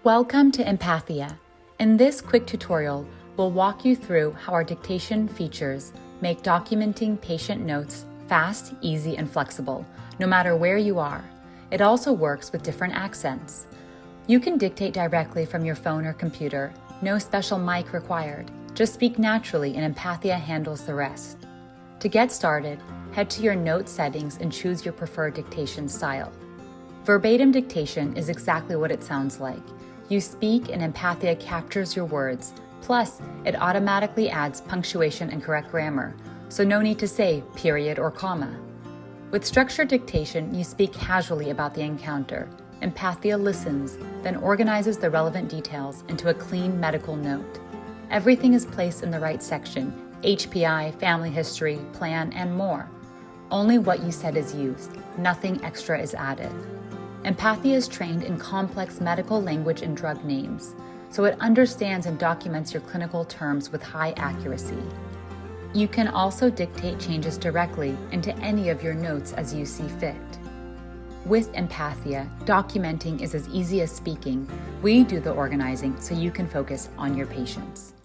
Welcome to Empathia. In this quick tutorial, we'll walk you through how our dictation features make documenting patient notes fast, easy, and flexible, no matter where you are. It also works with different accents. You can dictate directly from your phone or computer, no special mic required. Just speak naturally and Empathia handles the rest. To get started, head to your note settings and choose your preferred dictation style. Verbatim dictation is exactly what it sounds like. You speak and Empathia captures your words, plus it automatically adds punctuation and correct grammar, so no need to say period or comma. With structured dictation, you speak casually about the encounter. Empathia listens, then organizes the relevant details into a clean medical note. Everything is placed in the right section: HPI, family history, plan, and more. Only what you said is used, nothing extra is added. Empathia is trained in complex medical language and drug names, so it understands and documents your clinical terms with high accuracy. You can also dictate changes directly into any of your notes as you see fit. With Empathia, documenting is as easy as speaking. We do the organizing so you can focus on your patients.